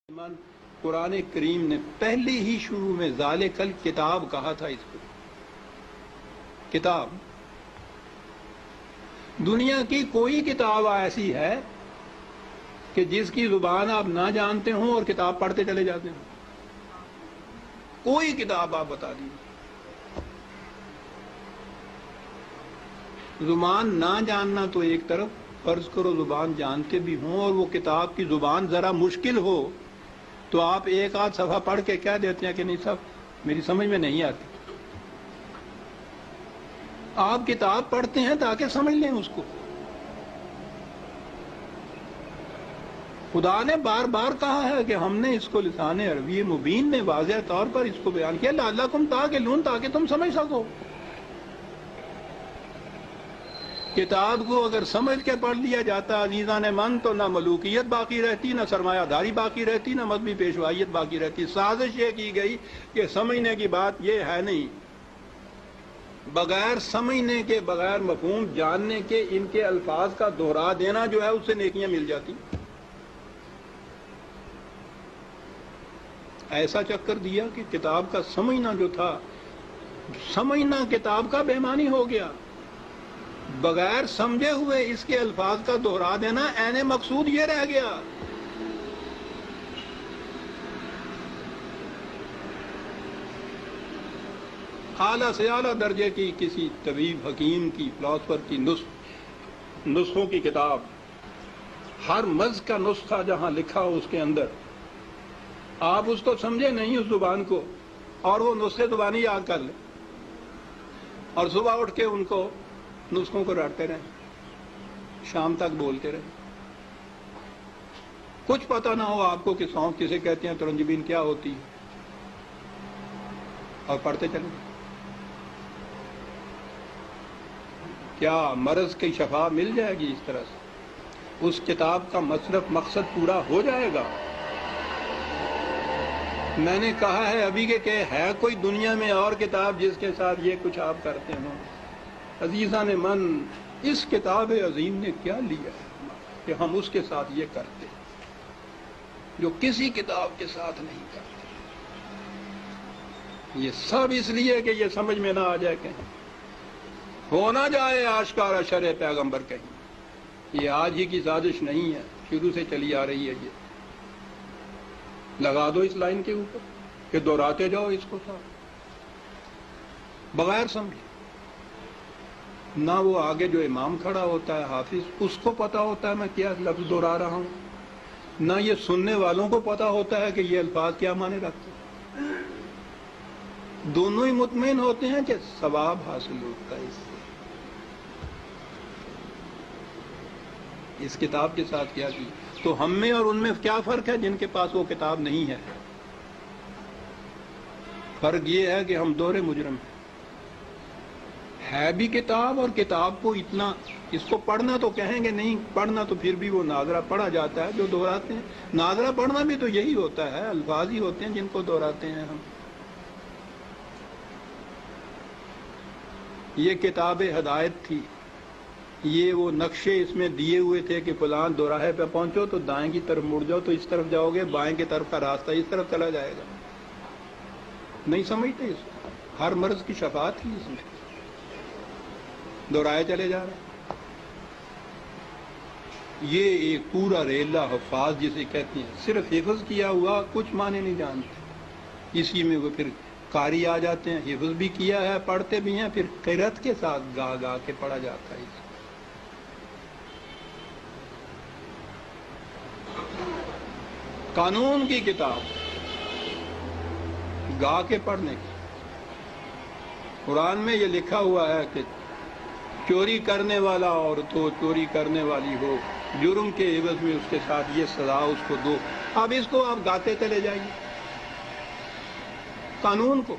قرآن کریم نے پہلے ہی شروع میں ذالکل کتاب کہا تھا. اس کو کتاب دنیا کی کوئی کتاب ایسی ہے کہ جس کی زبان آپ نہ جانتے ہوں اور کتاب پڑھتے چلے جاتے ہوں؟ کوئی کتاب آپ بتا دیجیے. زبان نہ جاننا تو ایک طرف، فرض کرو زبان جانتے بھی ہوں اور وہ کتاب کی زبان ذرا مشکل ہو تو آپ ایک آدھ صفحہ پڑھ کے کہہ دیتے ہیں کہ نہیں صاحب میری سمجھ میں نہیں آتی. آپ کتاب پڑھتے ہیں تاکہ سمجھ لیں اس کو. خدا نے بار بار کہا ہے کہ ہم نے اس کو لسان عربی مبین میں واضح طور پر اس کو بیان کیا لعلکم تعقلون، تاکہ تم سمجھ سکو. کتاب کو اگر سمجھ کے پڑھ لیا جاتا عزیزان من تو نہ ملوکیت باقی رہتی، نہ سرمایہ داری باقی رہتی، نہ مذہبی پیشوائیت باقی رہتی. سازش یہ کی گئی کہ سمجھنے کی بات یہ ہے نہیں، بغیر سمجھنے کے، بغیر مفہوم جاننے کے ان کے الفاظ کا دہرا دینا جو ہے اس سے نیکیاں مل جاتی. ایسا چکر دیا کہ کتاب کا سمجھنا جو تھا، سمجھنا کتاب کا بے معنی ہو گیا. بغیر سمجھے ہوئے اس کے الفاظ کا دہرا دینا عین مقصود یہ رہ گیا. اعلیٰ سے اعلیٰ درجے کی کسی طبیب، حکیم کی، فلاسفر کی نسخوں کی کتاب، ہر مرض کا نسخہ جہاں لکھا ہو اس کے اندر آپ اس کو سمجھے نہیں اس زبان کو، اور وہ نسخے زبانی یاد کر لیں اور صبح اٹھ کے ان کو نسخوں کو رٹتے رہیں، شام تک بولتے رہیں. کچھ پتہ نہ ہو آپ کو کہ سونف کسے کہتے ہیں، ترنجبین کیا ہوتی ہے، اور پڑھتے چلیں. کیا مرض کی شفا مل جائے گی اس طرح سے؟ اس کتاب کا مصرف مقصد پورا ہو جائے گا؟ میں نے کہا ہے ابھی کہ ہے کوئی دنیا میں اور کتاب جس کے ساتھ یہ کچھ آپ کرتے ہوں؟ عزیزان من، اس کتاب عظیم نے کیا لیا ہے کہ ہم اس کے ساتھ یہ کرتے جو کسی کتاب کے ساتھ نہیں کرتے. یہ سب اس لیے کہ یہ سمجھ میں نہ آ جائے کہیں، ہو نہ جائے آشکارا شرع پیغمبر کہیں. یہ آج ہی کی سازش نہیں ہے، شروع سے چلی آ رہی ہے. یہ لگا دو اس لائن کے اوپر کہ دہراتے جاؤ اس کو ساتھ بغیر سمجھے. نہ وہ آگے جو امام کھڑا ہوتا ہے حافظ، اس کو پتا ہوتا ہے میں کیا لفظ دہرا رہا ہوں، نہ یہ سننے والوں کو پتا ہوتا ہے کہ یہ الفاظ کیا معنی رکھتے ہیں. دونوں ہی مطمئن ہوتے ہیں کہ ثواب حاصل ہوتا ہے اس سے. اس کتاب کے ساتھ کیا کی تو ہم میں اور ان میں کیا فرق ہے جن کے پاس وہ کتاب نہیں ہے؟ فرق یہ ہے کہ ہم دوہرے مجرم ہیں. ہے بھی کتاب، اور کتاب کو اتنا، اس کو پڑھنا تو کہیں گے نہیں، پڑھنا تو پھر بھی وہ ناظرہ پڑھا جاتا ہے جو دہراتے ہیں. ناظرہ پڑھنا بھی تو یہی ہوتا ہے، الفاظ ہی ہوتے ہیں جن کو دہراتے ہیں ہم. یہ کتاب ہدایت تھی، یہ وہ نقشے اس میں دیے ہوئے تھے کہ فلاں دوراہے پہ پہنچو تو دائیں کی طرف مڑ جاؤ تو اس طرف جاؤ گے، بائیں کی طرف کا راستہ اس طرف چلا جائے گا. نہیں سمجھتے اس کو. ہر مرض کی شفا تھی اس میں، دورائے چلے جا رہے. یہ ایک پورا ریلا حفاظ جسے کہتے ہیں، صرف حفظ کیا ہوا، کچھ معنی نہیں جانتے. اسی میں وہ پھر قاری آ جاتے ہیں، حفظ بھی کیا ہے، پڑھتے بھی ہیں، پھر قرأت کے ساتھ گا گا کے پڑھا جاتا ہے. اس قانون کی کتاب گا کے پڑھنے کی. قرآن میں یہ لکھا ہوا ہے کہ چوری کرنے والا عورت ہو، چوری کرنے والی ہو، جرم کے عوض میں اس کے ساتھ یہ سزا اس کو دو. اب اس کو آپ گاتے چلے جائیے قانون کو.